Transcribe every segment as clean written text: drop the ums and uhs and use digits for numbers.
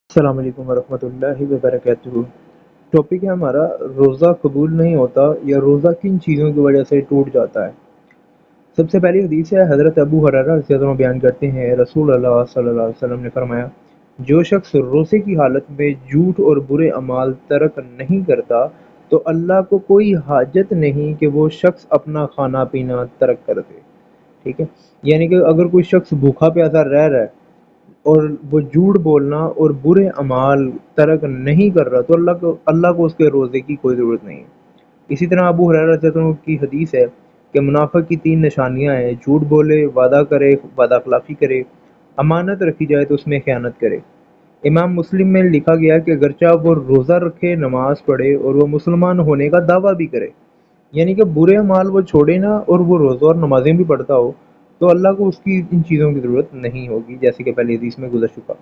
अस्सलाम वालेकुम वरहमतुल्लाहि वबरकातुहू। टॉपिक है हमारा, रोज़ा कबूल नहीं होता या रोज़ा किन चीज़ों की वजह से टूट जाता है। सबसे पहली हदीस है, हज़रत अबू हुरैरा रज़ियल्लाहु अन्हु बयान करते हैं, रसूल अल्लाह सल्लल्लाहु अलैहि वसल्लम ने फरमाया, जो शख्स रोज़े की हालत में झूठ और बुरे अमाल तर्क नहीं करता तो अल्लाह को कोई हाजत नहीं कि वो शख्स अपना खाना पीना तर्क कर दे। ठीक है, यानी कि अगर कोई शख्स भूखा प्यासा रह रहा है और वो झूठ बोलना और बुरे अमाल तर्क नहीं कर रहा तो अल्लाह को उसके रोज़े की कोई ज़रूरत नहीं है। इसी तरह अबू हुरैरा रज़ियल्लाहु अन्हु की हदीस है कि मुनाफ़िक की 3 निशानियाँ हैं, झूठ बोले, वादा करे, वादा खिलाफ़ी करे, अमानत रखी जाए तो उसमें ख़यानत करे। इमाम मुस्लिम में लिखा गया कि अगरचे वो रोज़ा रखे, नमाज़ पढ़े और वो मुसलमान होने का दावा भी करे, यानी कि बुरे अमाल वो छोड़े ना और वो रोज़ा और नमाज़ें भी पढ़ता हो, तो अल्लाह को उसकी इन चीज़ों की ज़रूरत नहीं होगी, जैसे कि पहले हदीस में गुज़र चुका।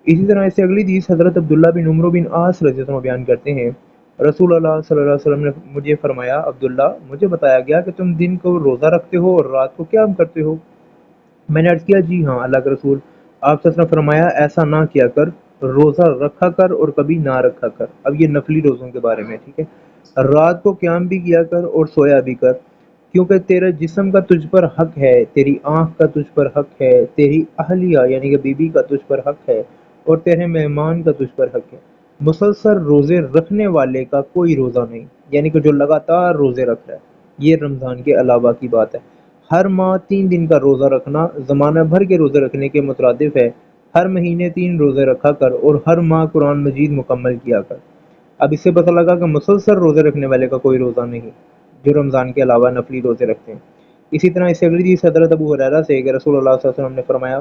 इसी तरह इससे अगली हदीस हज़रत अब्दुल्ला बिन उमर बिन आस रज़ियल्लाहु अन्हु बयान करते हैं, रसूल अल्लाह सल्लल्लाहु अलैहि वसल्लम ने मुझे फरमाया, अब्दुल्ला, मुझे बताया गया कि तुम दिन को रोज़ा रखते हो और रात को क़याम करते हो। मैंने अर्ज़ किया, जी हाँ अल्लाह के रसूल। आप सल्लल्लाहु अलैहि वसल्लम ने फरमाया, ऐसा ना किया कर, रोज़ा रखा कर और कभी ना रखा कर। अब ये नफली रोज़ों के बारे में, ठीक है। रात को क़याम भी किया कर और सोया भी कर, क्योंकि तेरे जिस्म का तुझ पर हक है, तेरी आँख का तुझ पर हक है, तेरी अहलिया यानी कि बीवी का तुझ पर हक है और तेरे मेहमान का तुझ पर हक है। मुसलसल रोज़े रखने वाले का कोई रोज़ा नहीं, यानी कि जो लगातार रोज़े रख रहा है। ये रमज़ान के अलावा की बात है। हर माह 3 दिन का रोज़ा रखना ज़माना भर के रोज़े रखने के मुतरादिफ है। हर महीने 3 रोज़े रखा कर और हर माह कुरान मजीद मुकम्मल किया कर। अब इससे पता लगा कि मुसलसल रोज़े रखने वाले का कोई रोज़ा नहीं, जो रमज़ान के अलावा नफली रोज़े रखते हैं। इसी तरह इससे अगली हदीस हज़रत अबू हुरैरा से कि रसूलुल्लाह सल्लल्लाहु अलैहि वसल्लम ने फरमाया,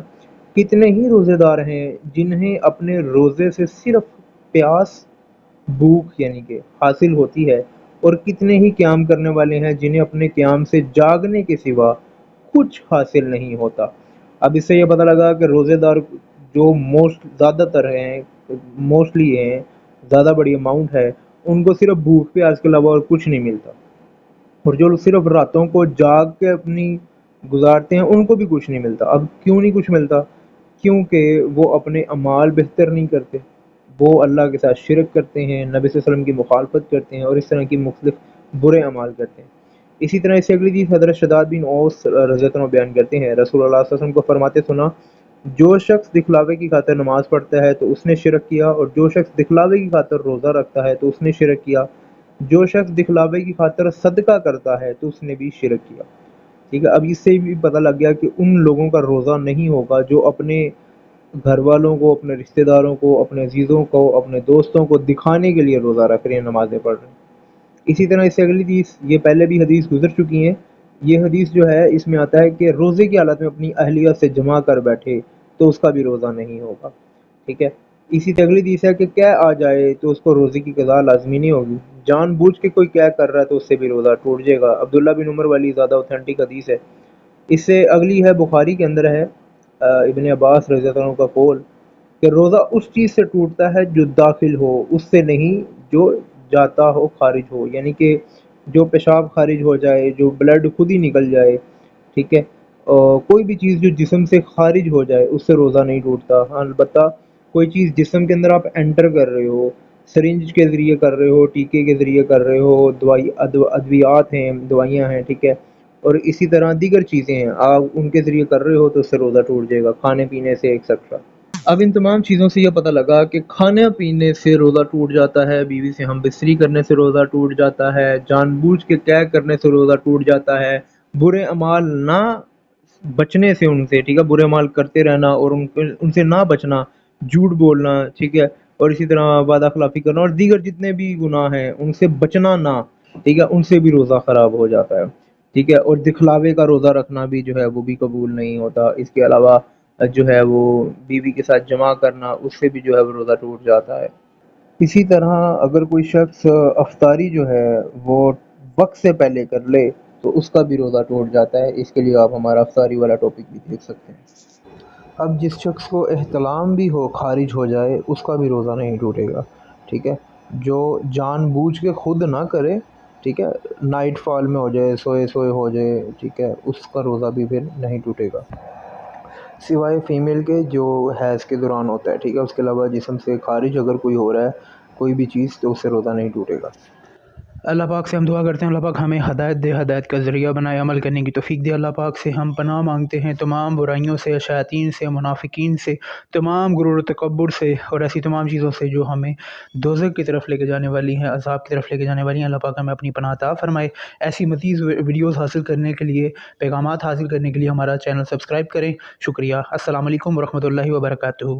कितने ही रोज़ेदार हैं जिन्हें अपने रोज़े से सिर्फ प्यास, भूख यानी कि हासिल होती है, और कितने ही क़याम करने वाले हैं जिन्हें अपने क़याम से जागने के सिवा कुछ हासिल नहीं होता। अब इससे ये पता लगा कि रोज़ेदार जो ज़्यादातर हैं, मोस्टली हैं, ज़्यादा बड़ी अमाउंट है, उनको सिर्फ भूख प्यास के अलावा और कुछ नहीं मिलता, और जो लोग सिर्फ रातों को जाग के अपनी गुजारते हैं उनको भी कुछ नहीं मिलता। अब क्यों नहीं कुछ मिलता? क्योंकि वो अपने अमाल बेहतर नहीं करते, वो अल्लाह के साथ शिरक करते हैं, नबी सल्लल्लाहु अलैहि वसल्लम की मुखालफत करते हैं और इस तरह की मुख्तलिफ बुरे अमाल करते हैं। इसी तरह इससे अगली चीज़ हज़रत शद्दाद बिन औस रज़ियल्लाहु अन्हु बयान करते हैं, रसूलुल्लाह सल्लल्लाहु अलैहि वसल्लम को फरमाते सुना, जो शख्स दिखलावे की खातिर नमाज पढ़ता है तो उसने शिरक किया, और जो शख्स दिखलावे की खातिर रोज़ा रखता है तो उसने शिरक किया, जो शख्स दिखलावे की खातिर सदका करता है तो उसने भी शिरक किया। ठीक है, अब इससे भी पता लग गया कि उन लोगों का रोज़ा नहीं होगा जो अपने घर वालों को, अपने रिश्तेदारों को, अपने अजीज़ों को, अपने दोस्तों को दिखाने के लिए रोज़ा रख रहे हैं, नमाज़ें पढ़ रहे हैं। इसी तरह इससे अगली चीज़, ये पहले भी हदीस गुज़र चुकी हैं। ये हदीस जो है इसमें आता है कि रोज़े की हालत में अपनी अहलिया से जमा कर बैठे तो उसका भी रोज़ा नहीं होगा। ठीक है। इसी से अगली हदीस है कि क़ह आ जाए तो उसको रोज़े की क़ज़ा लाज़मी नहीं होगी। जानबूझ के कोई क़ह कर रहा है तो उससे भी रोज़ा टूट जाएगा। अब्दुल्ला बिन उमर वाली ज़्यादा ऑथेंटिक हदीस है। इससे अगली है, बुखारी के अंदर है, इब्न अब्बास रज़ियल्लाहु अन्हु का कौल कि रोज़ा उस चीज़ से टूटता है जो दाखिल हो, उससे नहीं जो जाता हो, खारिज हो, यानी कि जो पेशाब खारिज हो जाए, जो ब्लड खुद ही निकल जाए, ठीक है। कोई भी चीज़ जो जिस्म से खारिज हो जाए उससे रोज़ा नहीं टूटता। हाँ, अलबत्ता कोई चीज़ जिस्म के अंदर आप एंटर कर रहे हो, सिरिंज के ज़रिए कर रहे हो, टीके के ज़रिए कर रहे हो, अद्वियात हैं, दवाइयाँ हैं, ठीक है, और इसी तरह दीगर चीज़ें हैं, आप उनके ज़रिए कर रहे हो तो उससे रोज़ा टूट जाएगा, खाने-पीने से एक्सेट्रा। अब इन तमाम चीज़ों से ये पता लगा कि खाने-पीने से रोज़ा टूट जाता है, बीवी से हमबिस्तरी करने से रोज़ा टूट जाता है, जानबूझ के तय करने से रोज़ा टूट जाता है, बुरे अमाल ना बचने से उनसे, ठीक है, बुरे अमाल करते रहना और उनसे ना बचना, झूठ बोलना, ठीक है, और इसी तरह वादा खिलाफ़ी करना और दीगर जितने भी गुनाह हैं उनसे बचना ना, ठीक है, उनसे भी रोज़ा ख़राब हो जाता है। ठीक है, और दिखलावे का रोज़ा रखना भी जो है वो भी कबूल नहीं होता। इसके अलावा जो है वो बीवी के साथ जमा करना, उससे भी जो है वो रोज़ा टूट जाता है। इसी तरह अगर कोई शख्स अफ्तारी जो है वो वक्त से पहले कर ले तो उसका भी रोज़ा टूट जाता है। इसके लिए आप हमारा अफ्तारी वाला टॉपिक भी देख सकते हैं। अब जिस शख्स को एहतलाम भी हो, खारिज हो जाए, उसका भी रोज़ा नहीं टूटेगा। ठीक है, जो जानबूझ के खुद ना करे, ठीक है, नाइट फॉल में हो जाए, सोए सोए हो जाए, ठीक है, उसका रोज़ा भी फिर नहीं टूटेगा। سوائے فیمیل کے جو حیض کے دوران ہوتا ہے، ٹھیک ہے، اس کے علاوہ جسم سے خارج اگر کوئی ہو رہا ہے کوئی بھی چیز تو اس سے روزہ نہیں ٹوٹے گا۔ اللہ پاک سے ہم دعا کرتے ہیں اللہ پاک ہمیں ہدایت دے، ہدایت کا ذریعہ بنائے، عمل کرنے کی توفیق دے۔ اللہ پاک سے ہم پناہ مانگتے ہیں تمام برائیوں سے، شیاطین سے، منافقین سے، تمام غرور و تکبر سے اور ایسی تمام چیزوں سے جو ہمیں دوزخ کی طرف لے کے جانے والی ہیں، عذاب کی طرف لے کے جانے والی ہیں۔ اللہ پاک ہمیں اپنی پناہ عطا فرمائے۔ ایسی مزید ویڈیوز حاصل کرنے کے لیے، پیغامات حاصل کرنے کے لیے ہمارا چینل سبسکرائب کریں۔ شکریہ۔ السلام علیکم ورحمۃ اللہ وبرکاتہ۔